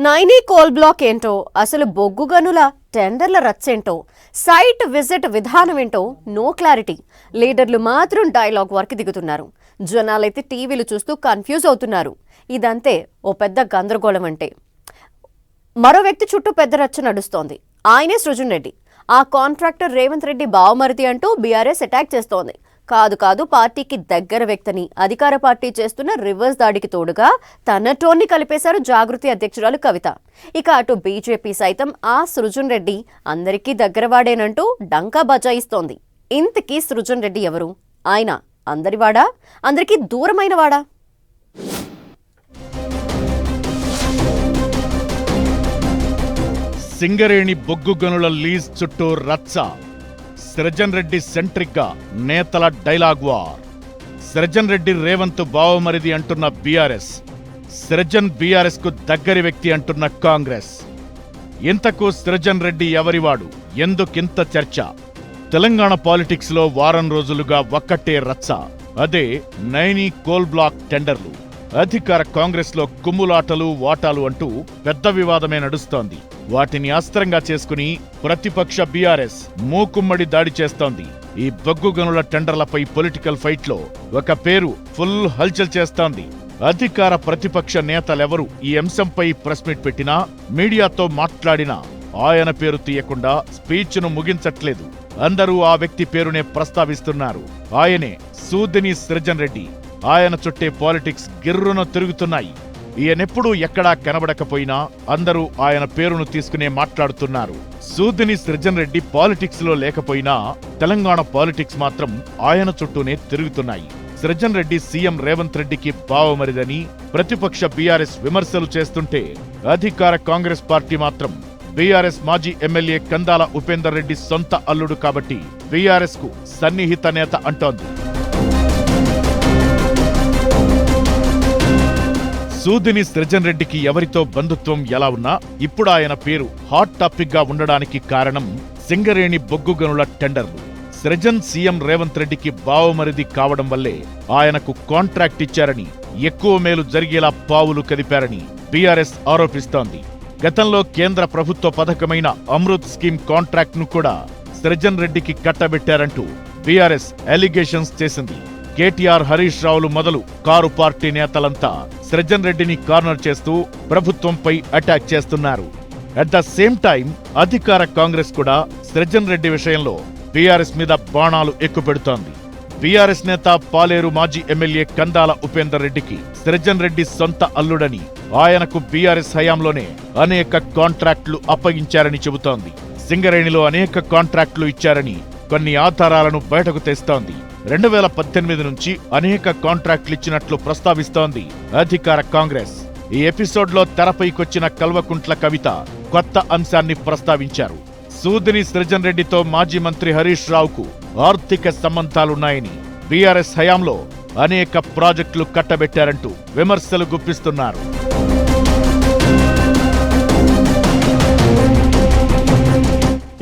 Naini coal block ఏంటో, అసలు బొగ్గు గనుల టెండర్ల రచ్చేంటో, సైట్ విజిట్ విధానం ఏంటో నో క్లారిటీ. లీడర్లు మాత్రం డైలాగ్ వర్క్ దిగుతున్నారు. జనాలైతే టీవీలు చూస్తూ కన్ఫ్యూజ్ అవుతున్నారు. ఇదంతే ఓ పెద్ద గందరగోళం. అంటే మరో వ్యక్తి చుట్టూ పెద్ద రచ్చ నడుస్తోంది. ఆయనే సృజన్ రెడ్డి. ఆ కాంట్రాక్టర్ రేవంత్ రెడ్డి బావమరిది అంటూ బీఆర్ఎస్ అటాక్ చేస్తోంది. కాదు పార్టీకి దగ్గర వ్యక్తిని అధికార పార్టీ చేస్తున్న రివర్స్ దాడికి తోడుగా తన టోన్ని కలిపేశారు జాగృతి అధ్యక్షురాలు కవిత. ఇక అటు బీజేపీ సైతం ఆ సృజన్ రెడ్డి అందరికీ దగ్గరవాడేనంటూ డంకా బజాయిస్తోంది. ఇంతకీ సృజన్ రెడ్డి ఎవరు? ఆయన అందరివాడా, అందరికీ దూరమైన వాడా? సింగరేణి బొగ్గు గనుల లీజ్ చుట్టూ రచ్చ. సృజన్ రెడ్డి సెంట్రిక్ గా నేతల డైలాగ్ వార్. సృజన్ రెడ్డి రేవంత్ బావమరిది అంటున్న బీఆర్ఎస్, సృజన్ బీఆర్ఎస్ కు దగ్గరి వ్యక్తి అంటున్న కాంగ్రెస్. ఇంతకు సృజన్ రెడ్డి ఎవరివాడు? ఎందుకింత చర్చ? తెలంగాణ పాలిటిక్స్ లో వారం రోజులుగా ఒక్కటే రచ్చ. అదే నైనీ కోల్ బ్లాక్ టెండర్లు. అధికార కాంగ్రెస్ లో కుమ్ములాటలు వాటాలు అంటూ పెద్ద వివాదమే నడుస్తోంది. వాటిని అస్త్రంగా చేసుకుని ప్రతిపక్ష బీఆర్ఎస్ మూకుమ్మడి దాడి చేస్తోంది. ఈ బొగ్గు గనుల టెండర్లపై పొలిటికల్ ఫైట్ లో ఒక పేరు ఫుల్ హల్చల్ చేస్తోంది. అధికార ప్రతిపక్ష నేతలెవరు ఈ అంశంపై ప్రెస్ మీట్ పెట్టినా, మీడియాతో మాట్లాడినా ఆయన పేరు తీయకుండా స్పీచ్ ను ముగించట్లేదు. అందరూ ఆ వ్యక్తి పేరునే ప్రస్తావిస్తున్నారు. ఆయనే సూదిని సృజన్ రెడ్డి. ఆయన చుట్టే పాలిటిక్స్ గిర్రున తిరుగుతున్నాయి. ఈయనెప్పుడూ ఎక్కడా కనబడకపోయినా అందరూ ఆయన పేరును తీసుకునే మాట్లాడుతున్నారు. సూదిని సృజన్ రెడ్డి పాలిటిక్స్ లో లేకపోయినా తెలంగాణ పాలిటిక్స్ మాత్రం ఆయన చుట్టూనే తిరుగుతున్నాయి. సృజన్ రెడ్డి సీఎం రేవంత్ రెడ్డికి బావమరిదని ప్రతిపక్ష బీఆర్ఎస్ విమర్శలు చేస్తుంటే, అధికార కాంగ్రెస్ పార్టీ మాత్రం బీఆర్ఎస్ మాజీ ఎమ్మెల్యే కందాల ఉపేందర్ రెడ్డి సొంత అల్లుడు కాబట్టి బీఆర్ఎస్ కు సన్నిహిత నేత అంటోంది. సూదిని సృజన్ రెడ్డికి ఎవరితో బంధుత్వం ఎలా ఉన్నా ఇప్పుడు ఆయన పేరు హాట్ టాపిక్ గా ఉండడానికి కారణం సింగరేణి బొగ్గు గనుల టెండర్లు. సృజన్ సీఎం రేవంత్ రెడ్డికి బావమరిది కావడం వల్లే ఆయనకు కాంట్రాక్ట్ ఇచ్చారని, ఎక్కువ మేలు జరిగేలా పావులు కదిపారని బీఆర్ఎస్ ఆరోపిస్తోంది. గతంలో కేంద్ర ప్రభుత్వ పథకమైన అమృత్ స్కీమ్ కాంట్రాక్ట్ ను కూడా సృజన్ రెడ్డికి కట్టబెట్టారంటూ బీఆర్ఎస్ అలిగేషన్స్ చేసింది. కేటీఆర్, హరీష్ రావులు మొదలు కారు పార్టీ నేతలంతా సృజన్ రెడ్డిని కార్నర్ చేస్తూ ప్రభుత్వంపై అటాక్ చేస్తున్నారు. అట్ ద సేమ్ టైం అధికార కాంగ్రెస్ కూడా సృజన్ రెడ్డి విషయంలో బీఆర్ఎస్ మీద బాణాలు ఎక్కుపెడుతోంది. బీఆర్ఎస్ నేత పాలేరు మాజీ ఎమ్మెల్యే కందాల ఉపేందర్ రెడ్డికి సృజన్ రెడ్డి సొంత అల్లుడని, ఆయనకు బీఆర్ఎస్ హయాంలోనే అనేక కాంట్రాక్టులు అప్పగించారని చెబుతోంది. సింగరేణిలో అనేక కాంట్రాక్టులు ఇచ్చారని కొన్ని ఆధారాలను బయటకు తెస్తోంది. 2018 నుంచి అనేక కాంట్రాక్టులు ఇచ్చినట్లు ప్రస్తావిస్తోంది అధికార కాంగ్రెస్. ఈ ఎపిసోడ్లో తెరపైకొచ్చిన కల్వకుంట్ల కవిత కొత్త అంశాన్ని ప్రస్తావించారు. సూదిని సృజన్ రెడ్డితో మాజీ మంత్రి హరీష్ రావుకు ఆర్థిక సంబంధాలున్నాయని, బీఆర్ఎస్ హయాంలో అనేక ప్రాజెక్టులు కట్టబెట్టారంటూ విమర్శలు గుప్పిస్తున్నారు.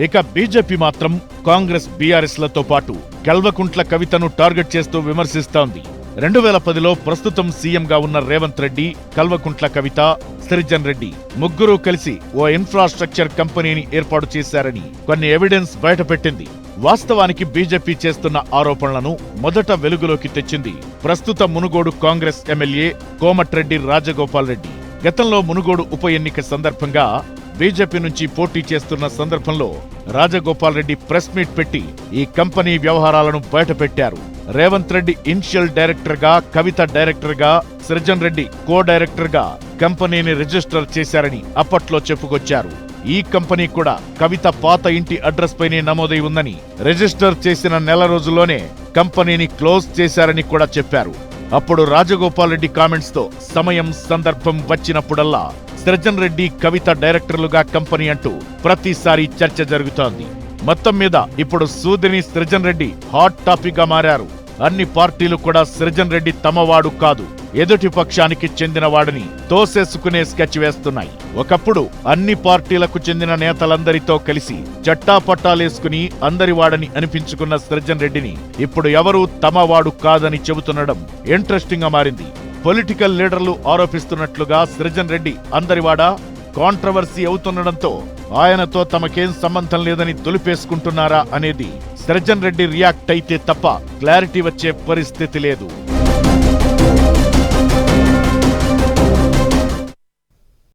ఇక బీజేపీ మాత్రం కాంగ్రెస్ బీఆర్ఎస్ లతో పాటు కల్వకుంట్ల కవితను టార్గెట్ చేస్తూ విమర్శిస్తోంది. 2010లో ప్రస్తుతం సీఎంగా ఉన్న రేవంత్ రెడ్డి, కల్వకుంట్ల కవిత, సృజన్ రెడ్డి ముగ్గురూ కలిసి ఓ ఇన్ఫ్రాస్ట్రక్చర్ కంపెనీని ఏర్పాటు చేశారని కొన్ని ఎవిడెన్స్ బయటపెట్టింది. వాస్తవానికి బీజేపీ చేస్తున్న ఆరోపణలను మొదట వెలుగులోకి తెచ్చింది ప్రస్తుత మునుగోడు కాంగ్రెస్ ఎమ్మెల్యే కోమటిరెడ్డి రాజగోపాల్ రెడ్డి. గతంలో మునుగోడు ఉప ఎన్నిక సందర్భంగా బీజేపీ నుంచి పోటీ చేస్తున్న సందర్భంలో రాజగోపాల్ రెడ్డి ప్రెస్ మీట్ పెట్టి ఈ కంపెనీ వ్యవహారాలను బయటపెట్టారు. రేవంత్ రెడ్డి ఇనిషియల్ డైరెక్టర్ గా, కవిత డైరెక్టర్ గా, సృజన్ రెడ్డి కో డైరెక్టర్ గా కంపెనీని రిజిస్టర్ చేశారని అప్పట్లో చెప్పుకొచ్చారు. ఈ కంపెనీ కూడా కవిత పాత ఇంటి అడ్రస్ పైనే నమోదై ఉందని, రిజిస్టర్ చేసిన నెల రోజుల్లోనే కంపెనీని క్లోజ్ చేశారని కూడా చెప్పారు. అప్పుడు రాజగోపాల్ రెడ్డి కామెంట్స్ తో సమయం సందర్భం వచ్చినప్పుడల్లా సృజన్ రెడ్డి, కవిత డైరెక్టర్లుగా కంపెనీ అంటూ ప్రతిసారి చర్చ జరుగుతోంది. మొత్తం మీద ఇప్పుడు సూదిని సృజన్ రెడ్డి హాట్ టాపిక్ గా మారారు. అన్ని పార్టీలు కూడా సృజన్ రెడ్డి తమవాడు కాదు, ఎదుటి పక్షానికి చెందినవాడని తోసేసుకునే స్కెచ్ వేస్తున్నాయి. ఒకప్పుడు అన్ని పార్టీలకు చెందిన నేతలందరితో కలిసి చట్టాపట్టాలేసుకుని అందరివాడని అనిపించుకున్న సృజన్ రెడ్డిని ఇప్పుడు ఎవరూ తమవాడు కాదని చెబుతుండడం ఇంట్రెస్టింగ్ గా మారింది. పొలిటికల్ లీడర్లు ఆరోపిస్తున్నట్లుగా సృజన్ రెడ్డి అందరివాడా, కాంట్రవర్సీ అవుతుండడంతో ఆయనతో తమకేం సంబంధం లేదని దులిపేసుకుంటున్నారా అనేది సృజన్ రెడ్డి రియాక్ట్ అయితే తప్ప క్లారిటీ వచ్చే పరిస్థితి లేదు.